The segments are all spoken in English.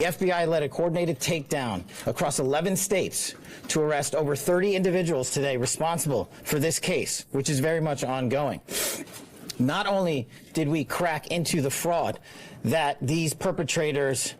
FBI led a coordinated takedown across 11 states to arrest over 30 individuals today responsible for this case, which is very much ongoing. Not only did we crack into the fraud that these perpetrators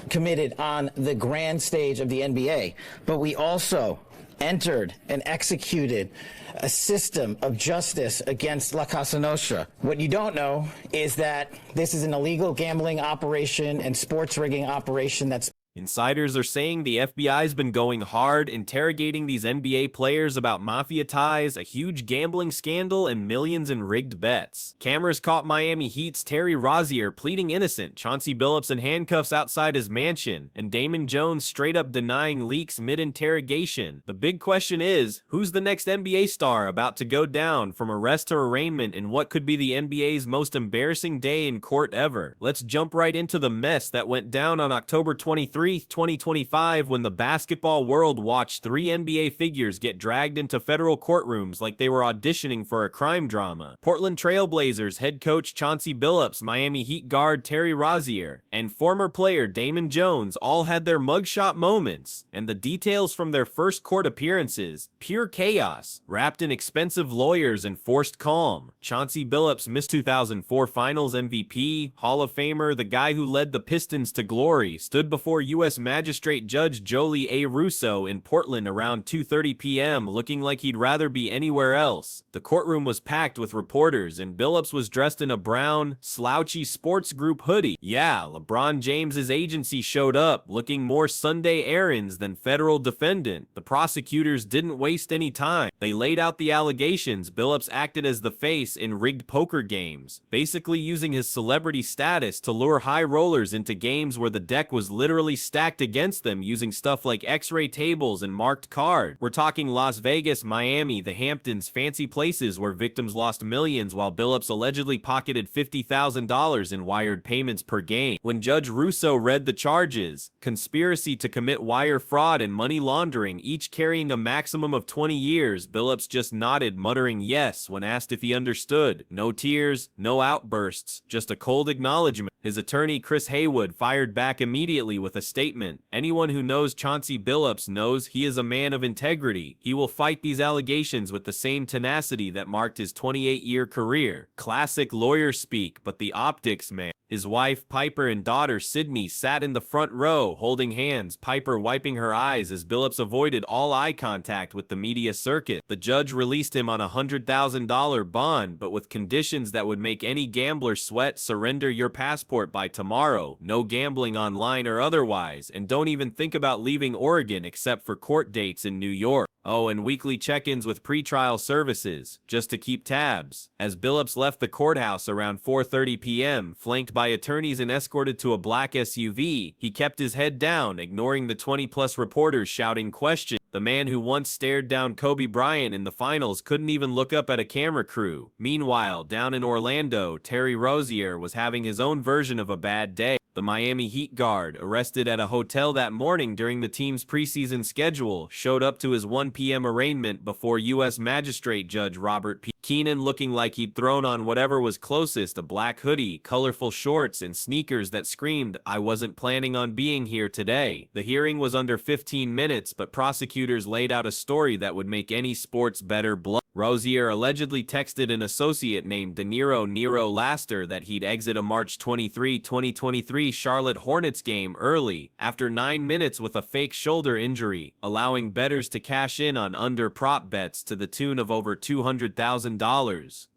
committed on the grand stage of the NBA, but we also entered and executed a system of justice against La Casa Nostra. What you don't know is that this is an illegal gambling operation and sports rigging operation that's Insiders are saying the FBI's been going hard, interrogating these NBA players about mafia ties, a huge gambling scandal, and millions in rigged bets. Cameras caught Miami Heat's Terry Rozier pleading innocent, Chauncey Billups in handcuffs outside his mansion, and Damon Jones straight up denying leaks mid-interrogation. The big question is, who's the next NBA star about to go down from arrest to arraignment in what could be the NBA's most embarrassing day in court ever? Let's jump right into the mess that went down on October 23, 2025, when the basketball world watched 3 NBA figures get dragged into federal courtrooms like they were auditioning for a crime drama. Portland Trail Blazers head coach Chauncey Billups, Miami Heat guard Terry Rozier, and former player Damon Jones all had their mugshot moments, and the details from their first court appearances, pure chaos, wrapped in expensive lawyers and forced calm. Chauncey Billups, Miss 2004 Finals MVP, Hall of Famer, the guy who led the Pistons to glory, stood before U.S. Magistrate Judge Jolie A. Russo in Portland around 2:30 p.m. looking like he'd rather be anywhere else. The courtroom was packed with reporters, and Billups was dressed in a brown, slouchy sports group hoodie. Yeah, LeBron James's agency showed up, looking more Sunday errands than federal defendant. The prosecutors didn't waste any time. They laid out the allegations. Billups acted as the face in rigged poker games, basically using his celebrity status to lure high rollers into games where the deck was literally stacked against them using stuff like x-ray tables and marked cards. We're talking Las Vegas, Miami, the Hamptons, fancy places where victims lost millions while Billups allegedly pocketed $50,000 in wired payments per game. When Judge Russo read the charges, conspiracy to commit wire fraud and money laundering, each carrying a maximum of 20 years, Billups just nodded, muttering yes when asked if he understood. No tears, no outbursts, just a cold acknowledgement. His attorney Chris Haywood fired back immediately with a statement. Anyone who knows Chauncey Billups knows he is a man of integrity. He will fight these allegations with the same tenacity that marked his 28-year career. Classic lawyer speak, but the optics, man. His wife, Piper, and daughter, Sydney, sat in the front row, holding hands, Piper wiping her eyes as Billups avoided all eye contact with the media circuit. The judge released him on a $100,000 bond, but with conditions that would make any gambler sweat. Surrender your passport by tomorrow, no gambling online or otherwise, and don't even think about leaving Oregon except for court dates in New York. Oh, and weekly check-ins with pretrial services, just to keep tabs. As Billups left the courthouse around 4:30 p.m., flanked by attorneys and escorted to a black SUV, he kept his head down, ignoring the 20-plus reporters shouting questions. The man who once stared down Kobe Bryant in the finals couldn't even look up at a camera crew. Meanwhile, down in Orlando, Terry Rozier was having his own version of a bad day. The Miami Heat guard, arrested at a hotel that morning during the team's preseason schedule, showed up to his 1 p.m. arraignment before U.S. Magistrate Judge Robert P. Keenan, looking like he'd thrown on whatever was closest, a black hoodie, colorful shorts, and sneakers that screamed, "I wasn't planning on being here today." The hearing was under 15 minutes, but prosecutors laid out a story that would make any sports bettor blush. Rozier allegedly texted an associate named Nero Laster that he'd exit a March 23, 2023 Charlotte Hornets game early, after 9 minutes with a fake shoulder injury, allowing bettors to cash in on under prop bets to the tune of over $200,000.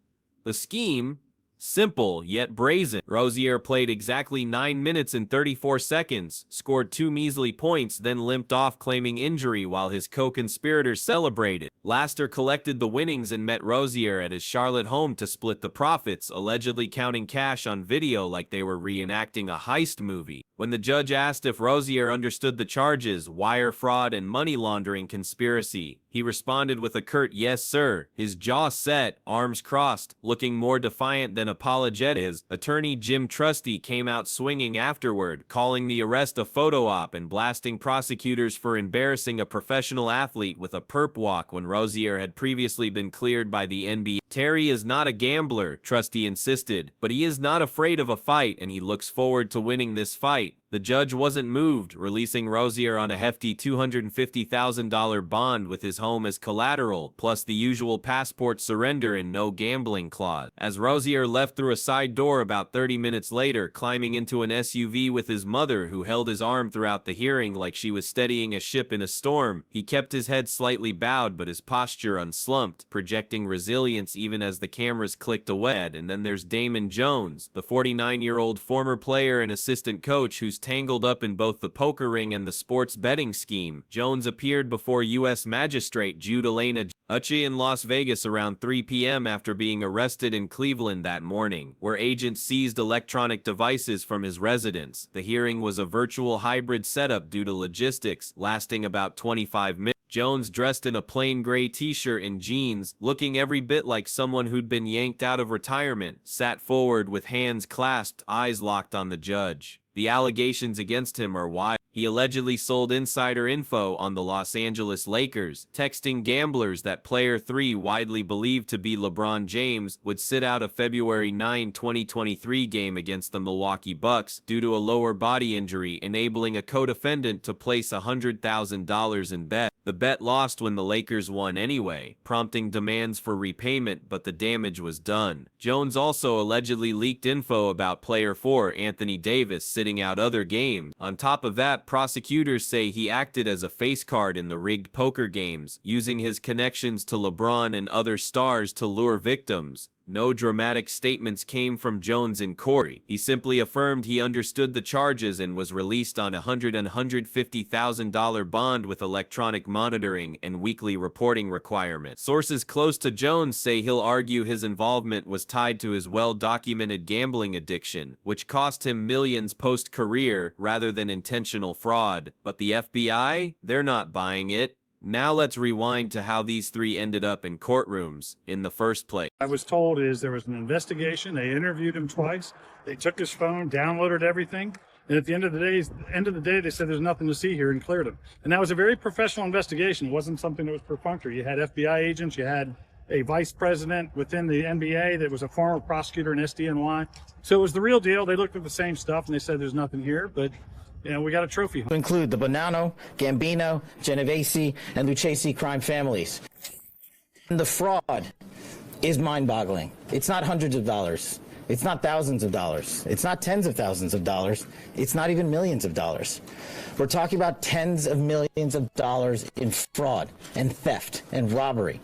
The scheme? Simple, yet brazen. Rozier played exactly 9 minutes and 34 seconds, scored 2 measly points, then limped off claiming injury while his co-conspirators celebrated. Laster collected the winnings and met Rozier at his Charlotte home to split the profits, allegedly counting cash on video like they were reenacting a heist movie. When the judge asked if Rozier understood the charges, wire fraud and money laundering conspiracy, he responded with a curt "yes, sir," his jaw set, arms crossed, looking more defiant than apologetic. His attorney Jim Trusty came out swinging afterward, calling the arrest a photo op and blasting prosecutors for embarrassing a professional athlete with a perp walk when Rozier had previously been cleared by the NBA. Terry is not a gambler, Trusty insisted, but he is not afraid of a fight and he looks forward to winning this fight. The judge wasn't moved, releasing Rozier on a hefty $250,000 bond with his home as collateral, plus the usual passport surrender and no gambling clause. As Rozier left through a side door about 30 minutes later, climbing into an SUV with his mother, who held his arm throughout the hearing like she was steadying a ship in a storm, he kept his head slightly bowed but his posture unslumped, projecting resilience even as the cameras clicked away. And then there's Damon Jones, the 49-year-old former player and assistant coach who's tangled up in both the poker ring and the sports betting scheme. Jones appeared before U.S. Magistrate Jude Elena Uchi in Las Vegas around 3 p.m. after being arrested in Cleveland that morning, where agents seized electronic devices from his residence. The hearing was a virtual hybrid setup due to logistics, lasting about 25 minutes. Jones, dressed in a plain gray t-shirt and jeans, looking every bit like someone who'd been yanked out of retirement, sat forward with hands clasped, eyes locked on the judge. The allegations against him are wild. He allegedly sold insider info on the Los Angeles Lakers, texting gamblers that player 3, widely believed to be LeBron James, would sit out a February 9, 2023 game against the Milwaukee Bucks due to a lower body injury, enabling a co-defendant to place $100,000 in bet. The bet lost when the Lakers won anyway, prompting demands for repayment, but the damage was done. Jones also allegedly leaked info about player 4, Anthony Davis, sitting out other games. On top of that, prosecutors say he acted as a face card in the rigged poker games, using his connections to LeBron and other stars to lure victims. No dramatic statements came from Jones in court. He simply affirmed he understood the charges and was released on a $150,000 bond with electronic monitoring and weekly reporting requirements. Sources close to Jones say he'll argue his involvement was tied to his well-documented gambling addiction, which cost him millions post-career rather than intentional fraud. But the FBI? They're not buying it. Now let's rewind to how these three ended up in courtrooms in the first place. I was told is there was an investigation. They interviewed him twice. They took his phone, downloaded everything, and at the end of the day, they said there's nothing to see here and cleared him. And that was a very professional investigation. It wasn't something that was perfunctory. You had FBI agents, you had a vice president within the NBA that was a former prosecutor in SDNY. So it was the real deal. They looked at the same stuff and they said there's nothing here, but you know, we got a trophy. To include the Bonanno, Gambino, Genovese, and Lucchese crime families. And the fraud is mind-boggling. It's not hundreds of dollars. It's not thousands of dollars. It's not tens of thousands of dollars. It's not even millions of dollars. We're talking about tens of millions of dollars in fraud and theft and robbery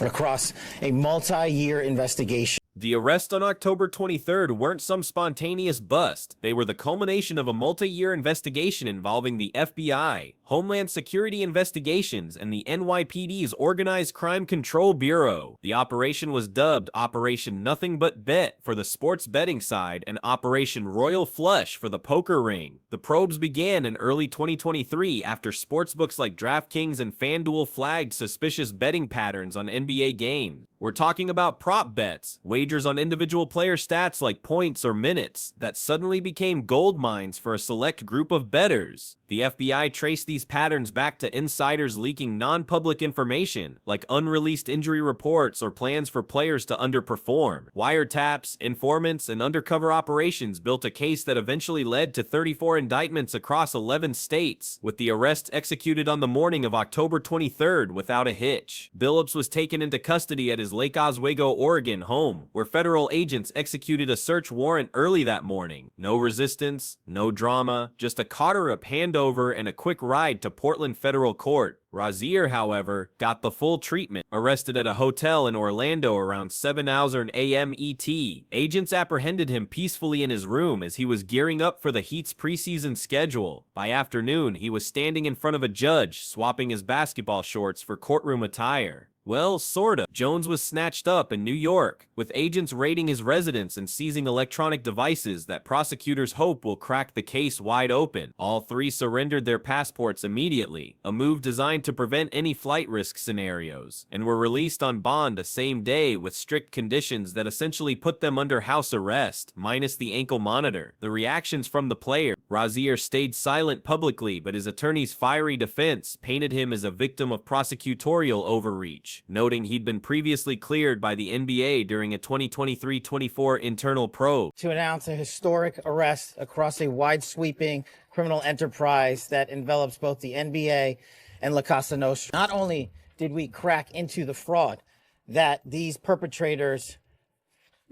across a multi-year investigation. The arrests on October 23rd weren't some spontaneous bust. They were the culmination of a multi-year investigation involving the FBI, Homeland Security Investigations, and the NYPD's Organized Crime Control Bureau. The operation was dubbed Operation Nothing But Bet for the sports betting side and Operation Royal Flush for the poker ring. The probes began in early 2023 after sportsbooks like DraftKings and FanDuel flagged suspicious betting patterns on NBA games. We're talking about prop bets, wagers on individual player stats like points or minutes, that suddenly became gold mines for a select group of bettors. The FBI traced these patterns back to insiders leaking non-public information, like unreleased injury reports or plans for players to underperform. Wiretaps, informants, and undercover operations built a case that eventually led to 34 indictments across 11 states, with the arrests executed on the morning of October 23rd without a hitch. Billups was taken into custody at his Lake Oswego, Oregon home, where federal agents executed a search warrant early that morning. No resistance, no drama, just a caught-up handover and a quick ride to Portland Federal Court. Rozier, however, got the full treatment. Arrested at a hotel in Orlando around 7:00 a.m. ET, agents apprehended him peacefully in his room as he was gearing up for the Heat's preseason schedule. By afternoon, he was standing in front of a judge, swapping his basketball shorts for courtroom attire. Well, sorta. Jones was snatched up in New York, with agents raiding his residence and seizing electronic devices that prosecutors hope will crack the case wide open. All three surrendered their passports immediately, a move designed to prevent any flight risk scenarios, and were released on bond the same day with strict conditions that essentially put them under house arrest, minus the ankle monitor. The reactions from the player Rozier stayed silent publicly, but his attorney's fiery defense painted him as a victim of prosecutorial overreach, noting he'd been previously cleared by the NBA during a 2023-24 internal probe. To announce a historic arrest across a wide-sweeping criminal enterprise that envelops both the NBA and La Casa Nostra. Not only did we crack into the fraud that these perpetrators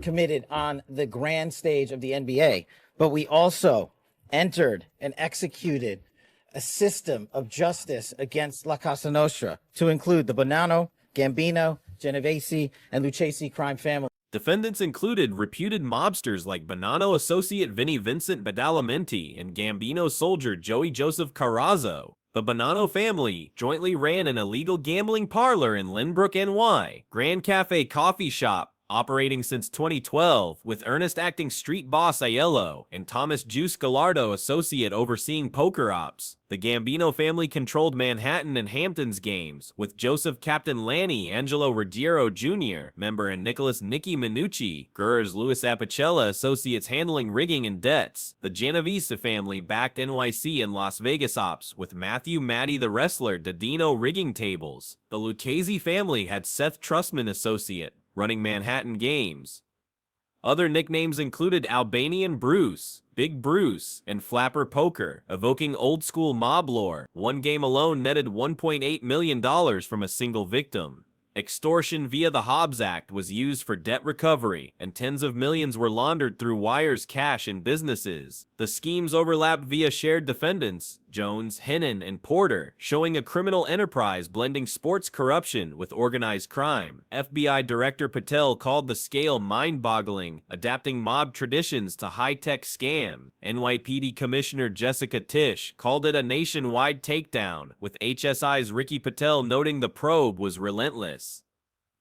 committed on the grand stage of the NBA, but we also entered and executed a system of justice against La Casa Nostra to include the Bonanno, Gambino, Genovese, and Lucchese crime family. Defendants included reputed mobsters like Bonanno associate Vinnie Vincent Badalamenti and Gambino soldier Joey Joseph Carrazzo. The Bonanno family jointly ran an illegal gambling parlor in Lynbrook, NY, Grand Cafe coffee shop, operating since 2012, with Ernest acting street boss Aiello and Thomas Juice Gallardo associate overseeing poker ops. The Gambino family controlled Manhattan and Hamptons games, with Joseph Captain Lanny Angelo Ruggiero Jr., member, and Nicholas Nicky Minucci, Gurr's Louis Apicella associates handling rigging and debts. The Genovese family backed NYC and Las Vegas ops, with Matthew Matty the Wrestler Didino rigging tables. The Lucchese family had Seth Trussman associate, running Manhattan games. Other nicknames included Albanian Bruce, Big Bruce, and Flapper Poker, evoking old-school mob lore. One game alone netted $1.8 million from a single victim. Extortion via the Hobbs Act was used for debt recovery, and tens of millions were laundered through wires, cash, and businesses. The schemes overlapped via shared defendants, Jones, Hennon, and Porter, showing a criminal enterprise blending sports corruption with organized crime. FBI Director Patel called the scale mind-boggling, adapting mob traditions to high-tech scam. NYPD Commissioner Jessica Tisch called it a nationwide takedown, with HSI's Ricky Patel noting the probe was relentless.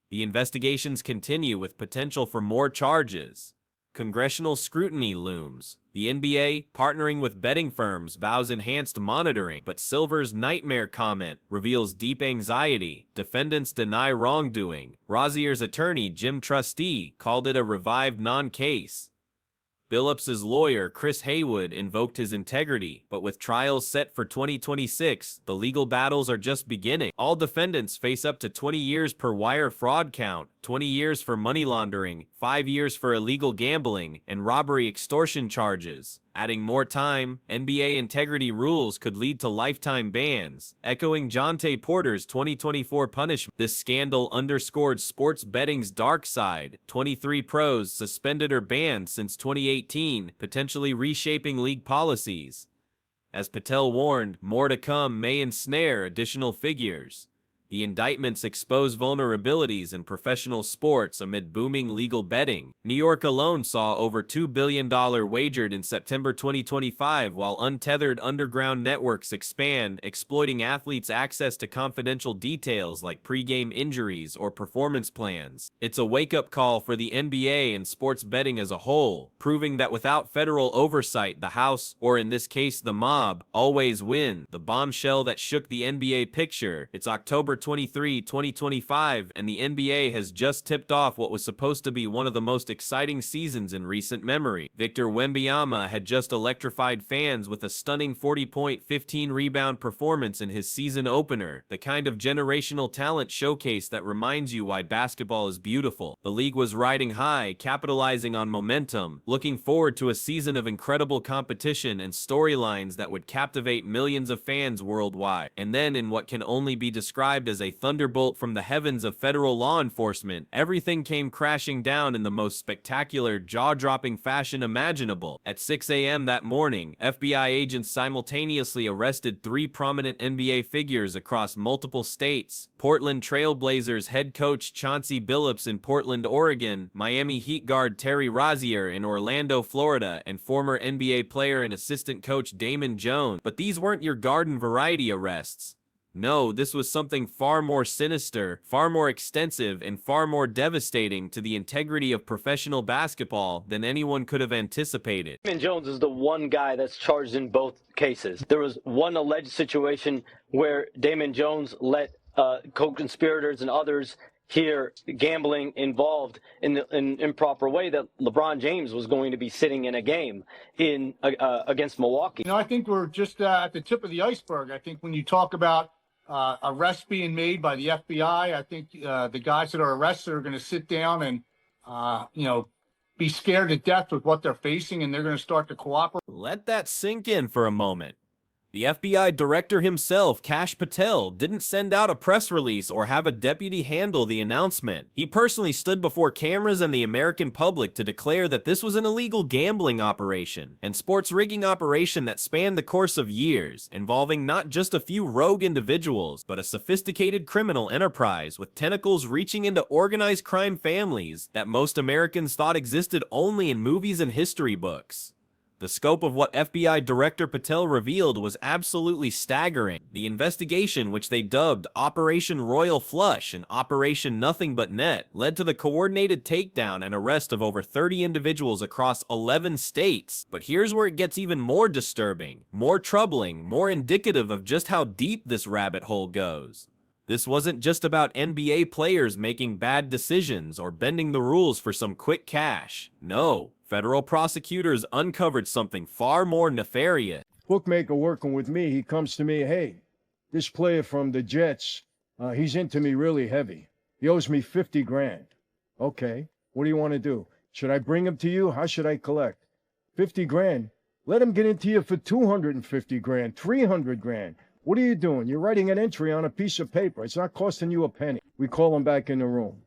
The investigations continue with potential for more charges. Congressional scrutiny looms. The NBA, partnering with betting firms, vows enhanced monitoring, but Silver's nightmare comment reveals deep anxiety. Defendants deny wrongdoing. Rozier's attorney, Jim Trustee, called it a revived non-case. Billups's lawyer, Chris Haywood, invoked his integrity, but with trials set for 2026, the legal battles are just beginning. All defendants face up to 20 years per wire fraud count, 20 years for money laundering, 5 years for illegal gambling, and robbery extortion charges. Adding more time, NBA integrity rules could lead to lifetime bans, echoing Jontay Porter's 2024 punishment. This scandal underscored sports betting's dark side. 23 pros suspended or banned since 2018, potentially reshaping league policies. As Patel warned, more to come may ensnare additional figures. The indictments expose vulnerabilities in professional sports amid booming legal betting. New York alone saw over $2 billion wagered in September 2025, while untethered underground networks expand, exploiting athletes' access to confidential details like pregame injuries or performance plans. It's a wake-up call for the NBA and sports betting as a whole, proving that without federal oversight, the House, or in this case the mob, always win. The bombshell that shook the NBA picture. It's October 23, 2025, and the NBA has just tipped off what was supposed to be one of the most exciting seasons in recent memory. Victor Wembanyama had just electrified fans with a stunning 40-point, 15-rebound performance in his season opener, the kind of generational talent showcase that reminds you why basketball is beautiful. The league was riding high, capitalizing on momentum, looking forward to a season of incredible competition and storylines that would captivate millions of fans worldwide. And then, in what can only be described as a thunderbolt from the heavens of federal law enforcement, everything came crashing down in the most spectacular, jaw-dropping fashion imaginable. At 6 a.m. that morning, FBI agents simultaneously arrested 3 prominent NBA figures across multiple states: Portland Trail Blazers head coach Chauncey Billups in Portland, Oregon, Miami Heat guard Terry Rozier in Orlando, Florida, and former NBA player and assistant coach Damon Jones. But these weren't your garden variety arrests. No, this was something far more sinister, far more extensive, and far more devastating to the integrity of professional basketball than anyone could have anticipated. Damon Jones is the one guy that's charged in both cases. There was one alleged situation where Damon Jones let co-conspirators and others here gambling involved in an improper way that LeBron James was going to be sitting in a game in against Milwaukee. I think we're just at the tip of the iceberg. I think when you talk about arrests being made by the FBI, I think the guys that are arrested are going to sit down and, be scared to death with what they're facing, and they're going to start to cooperate. Let that sink in for a moment. The FBI director himself, Kash Patel, didn't send out a press release or have a deputy handle the announcement. He personally stood before cameras and the American public to declare that this was an illegal gambling operation and sports rigging operation that spanned the course of years, involving not just a few rogue individuals, but a sophisticated criminal enterprise with tentacles reaching into organized crime families that most Americans thought existed only in movies and history books. The scope of what FBI Director Patel revealed was absolutely staggering. The investigation, which they dubbed Operation Royal Flush and Operation Nothing But Net, led to the coordinated takedown and arrest of over 30 individuals across 11 states. But here's where it gets even more disturbing, more troubling, more indicative of just how deep this rabbit hole goes. This wasn't just about NBA players making bad decisions or bending the rules for some quick cash. No. Federal prosecutors uncovered something far more nefarious. Bookmaker working with me, he comes to me, hey, this player from the Jets, he's into me really heavy. He owes me 50 grand. Okay, what do you want to do? Should I bring him to you? How should I collect? 50 grand? Let him get into you for 250 grand, 300 grand. What are you doing? You're writing an entry on a piece of paper. It's not costing you a penny. We call him back in the room.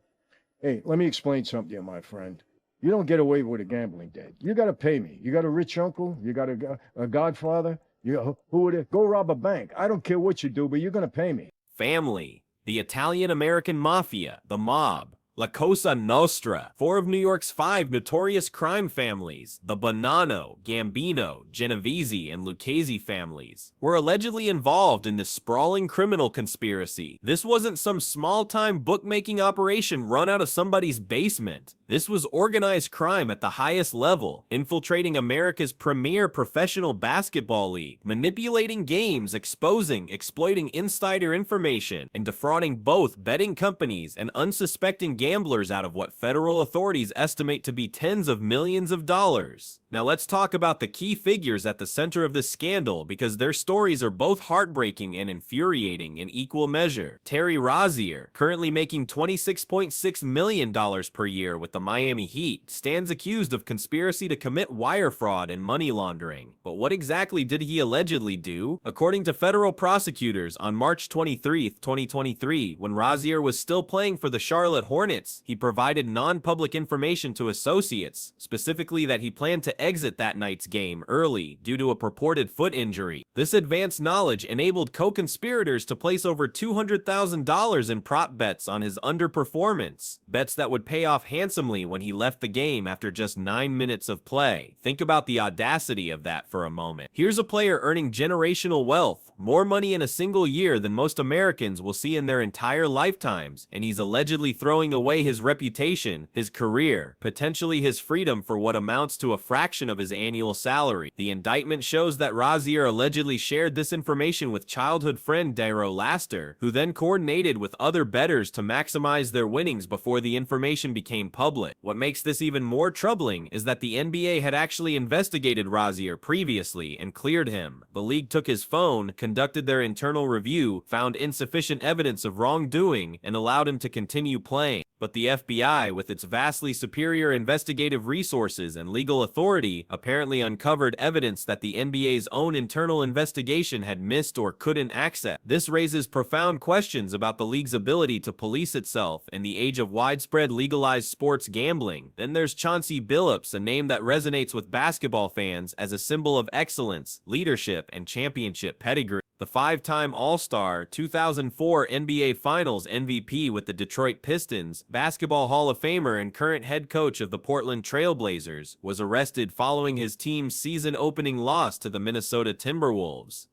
Hey, let me explain something to you, my friend. You don't get away with a gambling debt. You got to pay me. You got a rich uncle. You got a godfather. Who would it? Go rob a bank. I don't care what you do, but you're going to pay me. Family, the Italian-American Mafia, the mob, La Cosa Nostra, 4 of New York's 5 notorious crime families, the Bonanno, Gambino, Genovese, and Lucchese families, were allegedly involved in this sprawling criminal conspiracy. This wasn't some small-time bookmaking operation run out of somebody's basement. This was organized crime at the highest level, infiltrating America's premier professional basketball league, manipulating games, exposing, exploiting insider information, and defrauding both betting companies and unsuspecting gamblers out of what federal authorities estimate to be tens of millions of dollars. Now let's talk about the key figures at the center of this scandal, because their stories are both heartbreaking and infuriating in equal measure. Terry Rozier, currently making $26.6 million per year with the Miami Heat, stands accused of conspiracy to commit wire fraud and money laundering. But what exactly did he allegedly do? According to federal prosecutors, on March 23, 2023, when Rozier was still playing for the Charlotte Hornets, he provided non-public information to associates, specifically that he planned to exit that night's game early due to a purported foot injury. This advanced knowledge enabled co-conspirators to place over $200,000 in prop bets on his underperformance, bets that would pay off handsomely when he left the game after just 9 minutes of play. Think about the audacity of that for a moment. Here's a player earning generational wealth, more money in a single year than most Americans will see in their entire lifetimes, and he's allegedly throwing away his reputation, his career, potentially his freedom for what amounts to a fraction of his annual salary. The indictment shows that Rozier allegedly shared this information with childhood friend Dairo Laster, who then coordinated with other bettors to maximize their winnings before the information became public. What makes this even more troubling is that the NBA had actually investigated Rozier previously and cleared him. The league took his phone, conducted their internal review, found insufficient evidence of wrongdoing, and allowed him to continue playing. But the FBI, with its vastly superior investigative resources and legal authority, apparently uncovered evidence that the NBA's own internal investigation had missed or couldn't access. This raises profound questions about the league's ability to police itself in the age of widespread legalized sports gambling. Then there's Chauncey Billups, a name that resonates with basketball fans as a symbol of excellence, leadership, and championship pedigree. The 5-time All-Star, 2004 NBA Finals MVP with the Detroit Pistons, Basketball Hall of Famer and current head coach of the Portland Trail Blazers, was arrested following his team's season-opening loss to the Minnesota Timberwolves.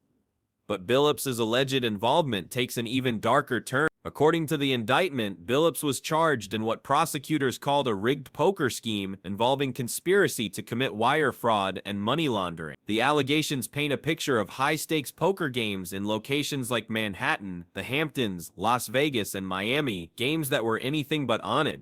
But Billups' alleged involvement takes an even darker turn. According to the indictment, Billups was charged in what prosecutors called a rigged poker scheme involving conspiracy to commit wire fraud and money laundering. The allegations paint a picture of high-stakes poker games in locations like Manhattan, the Hamptons, Las Vegas, and Miami, games that were anything but honest.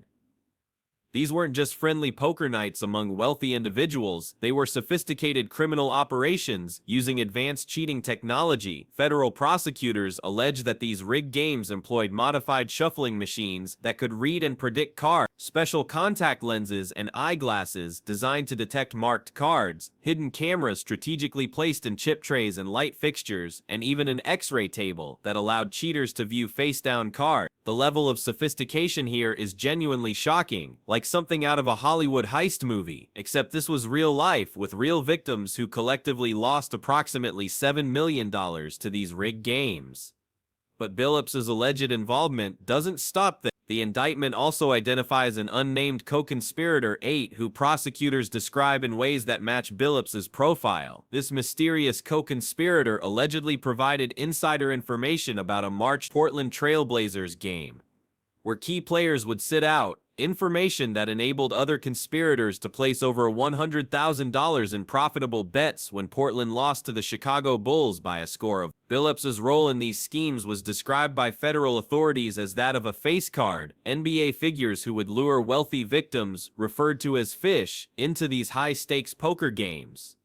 These weren't just friendly poker nights among wealthy individuals, they were sophisticated criminal operations using advanced cheating technology. Federal prosecutors allege that these rigged games employed modified shuffling machines that could read and predict cards, special contact lenses and eyeglasses designed to detect marked cards, hidden cameras strategically placed in chip trays and light fixtures, and even an X-ray table that allowed cheaters to view face-down cards. The level of sophistication here is genuinely shocking, like something out of a Hollywood heist movie, except this was real life with real victims who collectively lost approximately $7 million to these rigged games. But Billups' alleged involvement doesn't stop there. The indictment also identifies an unnamed co-conspirator, 8, who prosecutors describe in ways that match Billups' profile. This mysterious co-conspirator allegedly provided insider information about a March Portland Trail Blazers game, where key players would sit out, information that enabled other conspirators to place over $100,000 in profitable bets when Portland lost to the Chicago Bulls by a score of. Billups' role in these schemes was described by federal authorities as that of a face card, NBA figures who would lure wealthy victims, referred to as fish, into these high-stakes poker games.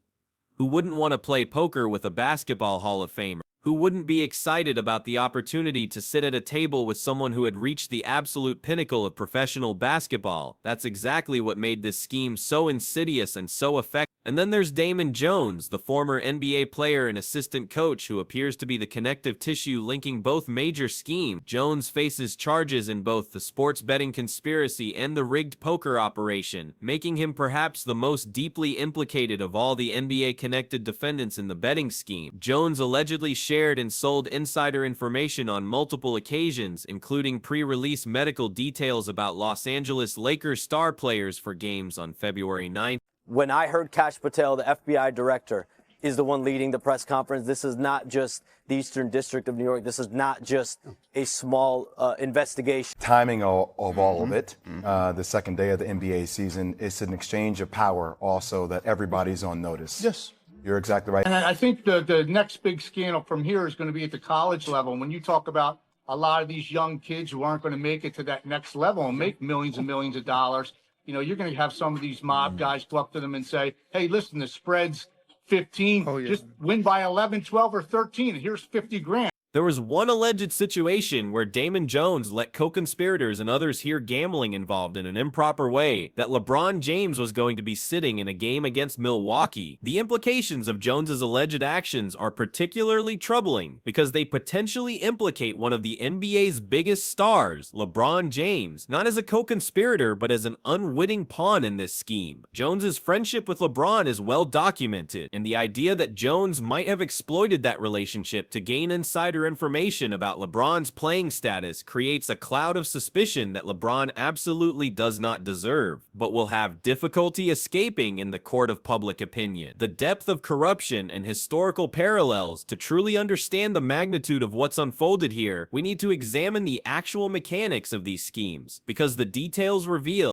Who wouldn't want to play poker with a basketball Hall of Famer? Who wouldn't be excited about the opportunity to sit at a table with someone who had reached the absolute pinnacle of professional basketball? That's exactly what made this scheme so insidious and so effective. And then there's Damon Jones, the former NBA player and assistant coach who appears to be the connective tissue linking both major schemes. Jones faces charges in both the sports betting conspiracy and the rigged poker operation, making him perhaps the most deeply implicated of all the NBA-connected defendants in the betting scheme. Jones allegedly shared and sold insider information on multiple occasions, including pre-release medical details about Los Angeles Lakers star players for games on February 9th. When I heard Kash Patel, the FBI director, is the one leading the press conference, this is not just the Eastern District of New York. This is not just a small investigation. Timing of all of it, the second day of the NBA season, it's an exchange of power also that everybody's on notice. Yes. You're exactly right. And I think the next big scandal from here is going to be at the college level. When you talk about a lot of these young kids who aren't going to make it to that next level and make millions and millions of dollars, you know, you're going to have some of these mob guys go up to them and say, hey, listen, the spread's 15, just win by 11, 12, or 13. Here's 50 grand. There was one alleged situation where Damon Jones let co-conspirators and others hear gambling involved in an improper way, that LeBron James was going to be sitting in a game against Milwaukee. The implications of Jones's alleged actions are particularly troubling because they potentially implicate one of the NBA's biggest stars, LeBron James, not as a co-conspirator but as an unwitting pawn in this scheme. Jones's friendship with LeBron is well documented, and the idea that Jones might have exploited that relationship to gain insider information about LeBron's playing status creates a cloud of suspicion that LeBron absolutely does not deserve, but will have difficulty escaping in the court of public opinion. The depth of corruption and historical parallels. To truly understand the magnitude of what's unfolded here, we need to examine the actual mechanics of these schemes, because the details reveal